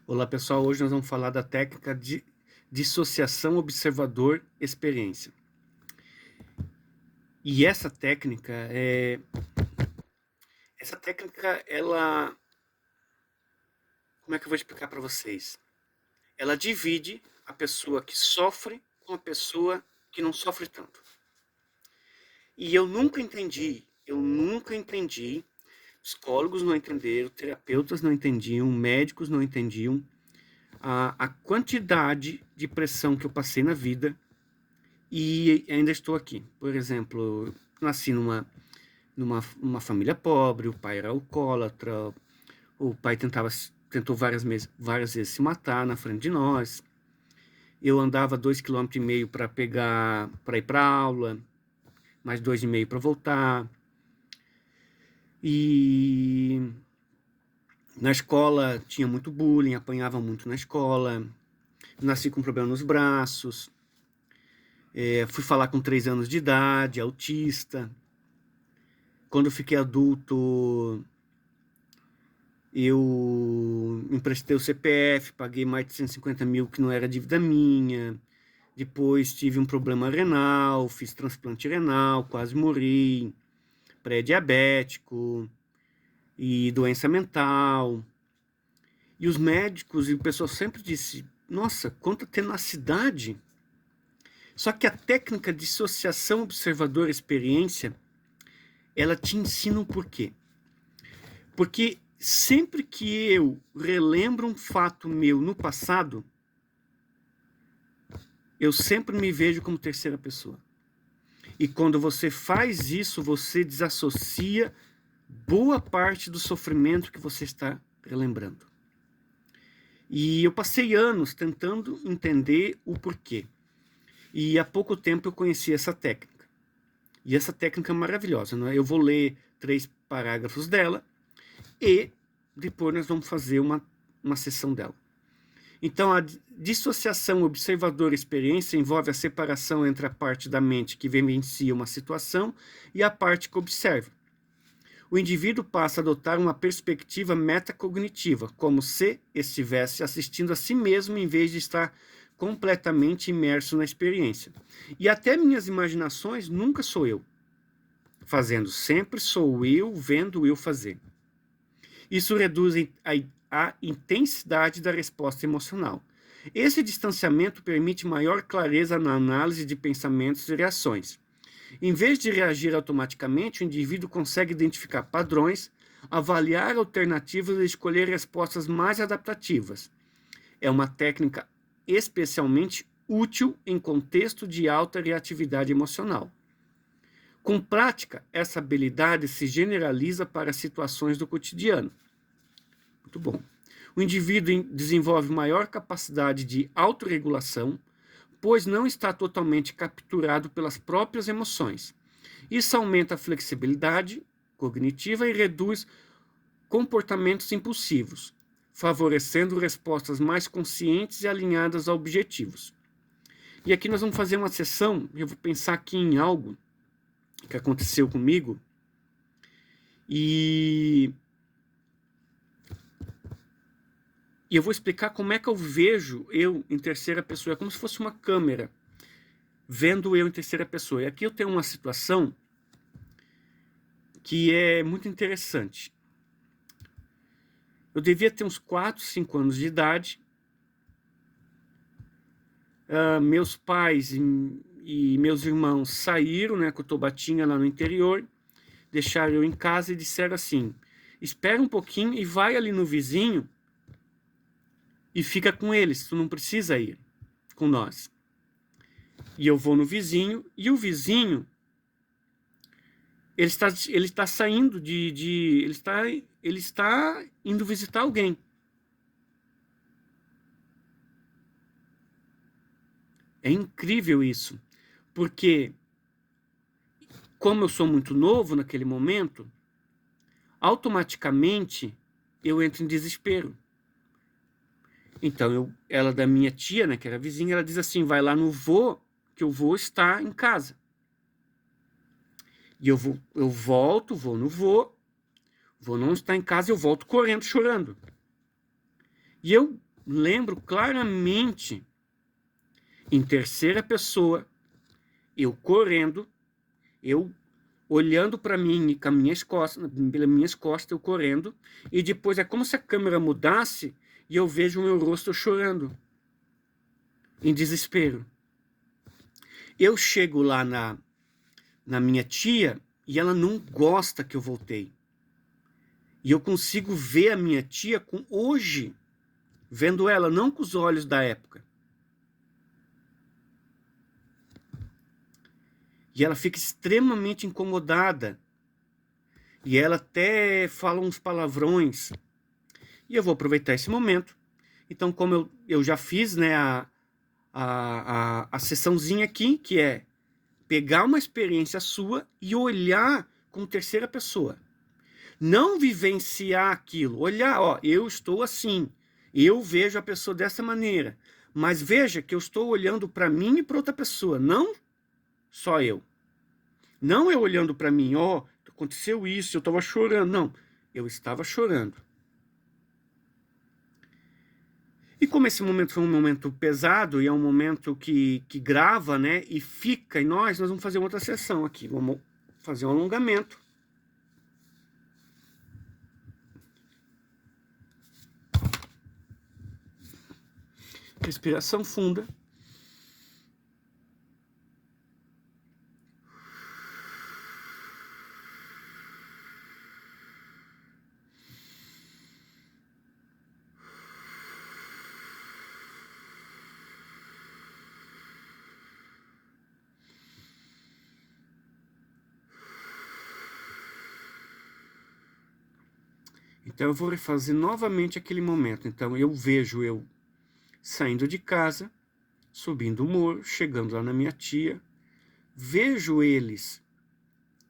Olá pessoal, hoje nós vamos falar da técnica de dissociação observador-experiência. E essa técnica, como é que eu vou explicar para vocês? Ela divide a pessoa que sofre com a pessoa que não sofre tanto. E eu nunca entendi, psicólogos não entenderam, terapeutas não entendiam, médicos não entendiam a quantidade de pressão que eu passei na vida e ainda estou aqui. Por exemplo, nasci numa família pobre, o pai era alcoólatra, o pai tentou várias vezes se matar na frente de nós. Eu andava 2,5 km para ir para aula, mais 2,5 para voltar. E na escola tinha muito bullying, apanhava muito na escola. Nasci com problema nos braços. Fui falar com 3 anos de idade, autista. Quando eu fiquei adulto, eu emprestei o CPF, paguei mais de 150 mil, que não era dívida minha. Depois tive um problema renal, fiz transplante renal, quase morri, pré-diabético e doença mental. E os médicos e o pessoal sempre disse, nossa, quanta tenacidade. Só que a técnica de dissociação observador-experiência, ela te ensina o porquê. Porque sempre que eu relembro um fato meu no passado, eu sempre me vejo como terceira pessoa. E quando você faz isso, você desassocia boa parte do sofrimento que você está relembrando. E eu passei anos tentando entender o porquê. E há pouco tempo eu conheci essa técnica. E essa técnica é maravilhosa, né? Eu vou ler 3 parágrafos dela e depois nós vamos fazer uma sessão dela. Então, a dissociação observador-experiência envolve a separação entre a parte da mente que vivencia uma situação e a parte que observa. O indivíduo passa a adotar uma perspectiva metacognitiva, como se estivesse assistindo a si mesmo em vez de estar completamente imerso na experiência. E até minhas imaginações nunca sou eu fazendo, sempre sou eu vendo eu fazer. Isso reduz a intensidade da resposta emocional. Esse distanciamento permite maior clareza na análise de pensamentos e reações. Em vez de reagir automaticamente, o indivíduo consegue identificar padrões, avaliar alternativas e escolher respostas mais adaptativas. É uma técnica especialmente útil em contexto de alta reatividade emocional. Com prática, essa habilidade se generaliza para situações do cotidiano. Muito bom. O indivíduo desenvolve maior capacidade de autorregulação, pois não está totalmente capturado pelas próprias emoções. Isso aumenta a flexibilidade cognitiva e reduz comportamentos impulsivos, favorecendo respostas mais conscientes e alinhadas a objetivos. E aqui nós vamos fazer uma sessão, eu vou pensar aqui em algo que aconteceu comigo, e eu vou explicar como é que eu vejo eu em terceira pessoa. É como se fosse uma câmera vendo eu em terceira pessoa. E aqui eu tenho uma situação que é muito interessante. Eu devia ter uns 4, 5 anos de idade. Meus pais e meus irmãos saíram, né, com o Tobatinha lá no interior, deixaram eu em casa e disseram assim, espera um pouquinho e vai ali no vizinho e fica com eles, tu não precisa ir com nós. E eu vou no vizinho, e o vizinho, ele está saindo ele está indo visitar alguém. É incrível isso, porque como eu sou muito novo naquele momento, automaticamente eu entro em desespero. Então ela da minha tia, né, que era vizinha, ela diz assim, vai lá no vô, que eu vou estar em casa. E eu volto, vou no vô não estar em casa, eu volto correndo, chorando. E eu lembro claramente, em terceira pessoa, eu correndo, eu olhando para mim, com as minhas costas, pelas minhas costas, eu correndo, e depois é como se a câmera mudasse e eu vejo o meu rosto chorando, em desespero. Eu chego lá na minha tia e ela não gosta que eu voltei. E eu consigo ver a minha tia com hoje, vendo ela, não com os olhos da época. E ela fica extremamente incomodada. E ela até fala uns palavrões. E eu vou aproveitar esse momento. Então, como eu já fiz, né, a sessãozinha aqui, que é pegar uma experiência sua e olhar com terceira pessoa. Não vivenciar aquilo. Olhar, ó, eu estou assim. Eu vejo a pessoa dessa maneira. Mas veja que eu estou olhando para mim e para outra pessoa. Não só eu. Não eu olhando para mim, ó, aconteceu isso, eu estava chorando. Não, eu estava chorando. E como esse momento foi um momento pesado e é um momento que grava, né, e fica em nós vamos fazer outra sessão aqui. Vamos fazer um alongamento. Respiração funda. Então eu vou refazer novamente aquele momento. Então eu vejo eu saindo de casa, subindo o morro, chegando lá na minha tia, vejo eles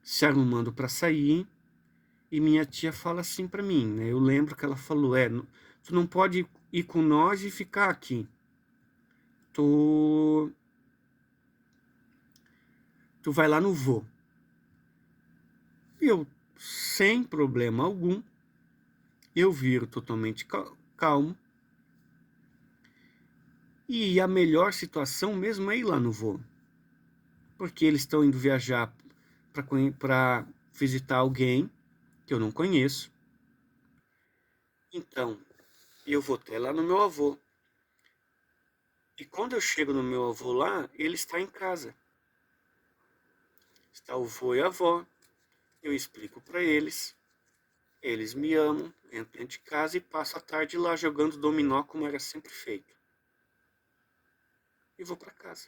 se arrumando para sair e minha tia fala assim para mim, né? Eu lembro que ela falou, tu não pode ir com nós e ficar aqui. Tu vai lá no vô. E eu, sem problema algum, eu viro totalmente calmo. E a melhor situação mesmo é ir lá no vô. Porque eles estão indo viajar para visitar alguém que eu não conheço. Então, eu vou até lá no meu avô. E quando eu chego no meu avô lá, ele está em casa. Está o vô e a avó. Eu explico para eles. Eles me amam, entro dentro de casa e passo a tarde lá jogando dominó como era sempre feito. E vou para casa.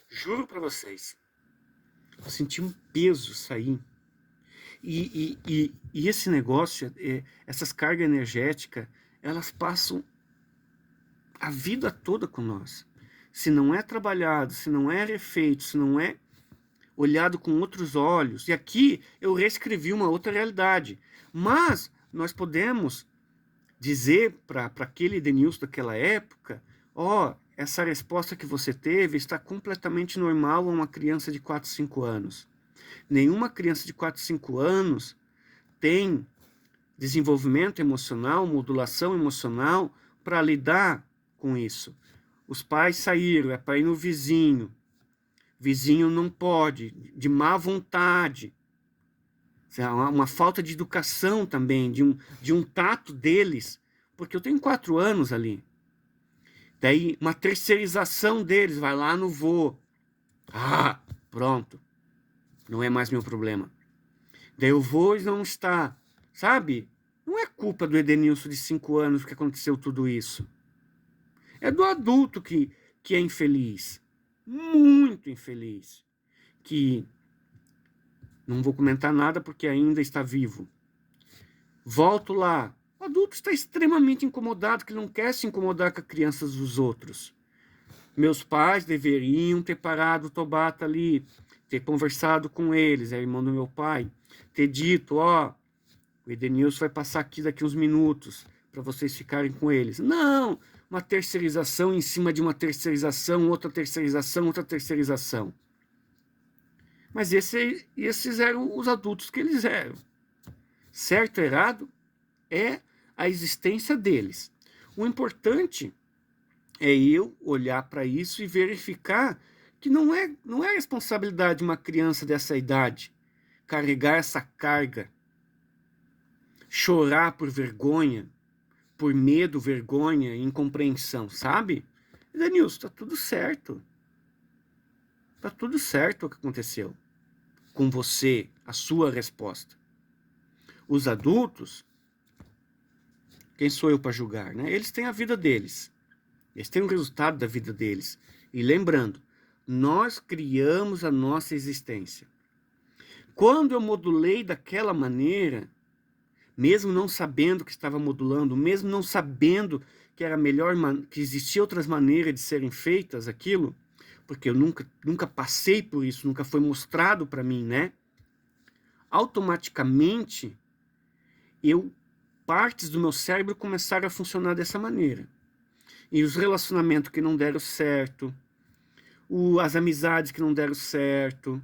Juro para vocês, eu senti um peso sair. E esse negócio, essas cargas energéticas, elas passam a vida toda com nós. Se não é trabalhado, se não é refeito, se não é olhado com outros olhos. E aqui eu reescrevi uma outra realidade. Mas nós podemos dizer para aquele Edenilson daquela época, essa resposta que você teve está completamente normal a uma criança de 4, 5 anos. Nenhuma criança de 4, 5 anos tem desenvolvimento emocional, modulação emocional para lidar com isso. Os pais saíram, é para ir no vizinho. Vizinho não pode, de má vontade. Uma falta de educação também, de um tato deles, porque eu tenho 4 anos ali. Daí, uma terceirização deles, vai lá no vô. Pronto. Não é mais meu problema. Daí o vô não está, sabe? Não é culpa do Edenilson de 5 anos que aconteceu tudo isso. É do adulto que é infeliz. Muito infeliz. Que não vou comentar nada porque ainda está vivo. Volto lá. O adulto está extremamente incomodado, que não quer se incomodar com as crianças dos outros. Meus pais deveriam ter parado o Tobata ali, ter conversado com eles, é irmão do meu pai, ter dito, o Edenilson vai passar aqui daqui uns minutos, para vocês ficarem com eles. Não, uma terceirização em cima de uma terceirização, outra terceirização, outra terceirização. Mas esses eram os adultos que eles eram. Certo ou errado, é a existência deles. O importante é eu olhar para isso e verificar que não é responsabilidade de uma criança dessa idade carregar essa carga, chorar por vergonha, por medo, vergonha, incompreensão, sabe? Denilson, tá tudo certo. Tá tudo certo o que aconteceu com você, a sua resposta. Os adultos, quem sou eu para julgar, né? Eles têm a vida deles. Eles têm o resultado da vida deles. E lembrando, nós criamos a nossa existência. Quando eu modulei daquela maneira, mesmo não sabendo que estava modulando, mesmo não sabendo que era melhor, que existiam outras maneiras de serem feitas aquilo, porque eu nunca passei por isso, nunca foi mostrado para mim, né? Automaticamente, partes do meu cérebro começaram a funcionar dessa maneira. E os relacionamentos que não deram certo, as amizades que não deram certo,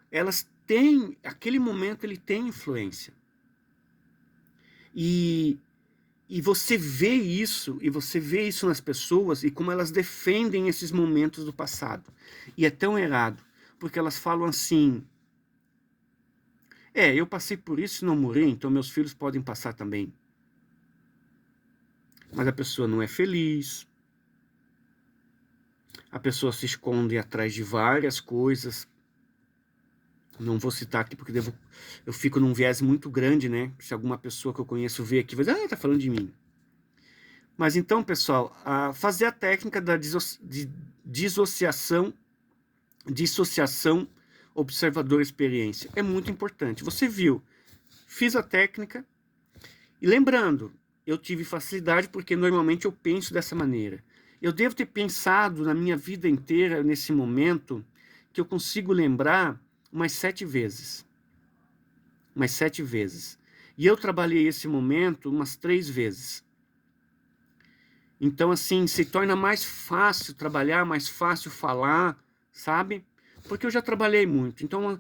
elas têm, aquele momento ele tem influência. E você vê isso nas pessoas e como elas defendem esses momentos do passado. E é tão errado, porque elas falam assim, eu passei por isso e não morri, então meus filhos podem passar também. Mas a pessoa não é feliz, a pessoa se esconde atrás de várias coisas. Não vou citar aqui porque eu fico num viés muito grande, né? Se alguma pessoa que eu conheço ver aqui, vai dizer, tá falando de mim. Mas então, pessoal, fazer a técnica da dissociação observador-experiência é muito importante. Você viu, fiz a técnica, e lembrando, eu tive facilidade porque normalmente eu penso dessa maneira. Eu devo ter pensado na minha vida inteira, nesse momento, que eu consigo lembrar umas 7 vezes. Umas 7 vezes. E eu trabalhei esse momento umas 3 vezes. Então, assim, se torna mais fácil trabalhar, mais fácil falar, sabe? Porque eu já trabalhei muito. Então,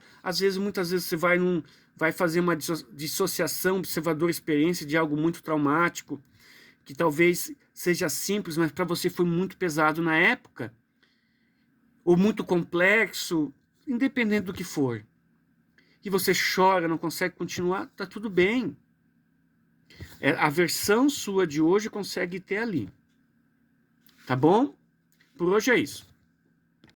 muitas vezes você vai fazer uma dissociação observador-experiência de algo muito traumático, que talvez seja simples, mas para você foi muito pesado na época, ou muito complexo, independente do que for. E você chora, não consegue continuar, tá tudo bem. A versão sua de hoje consegue ter ali. Tá bom? Por hoje é isso.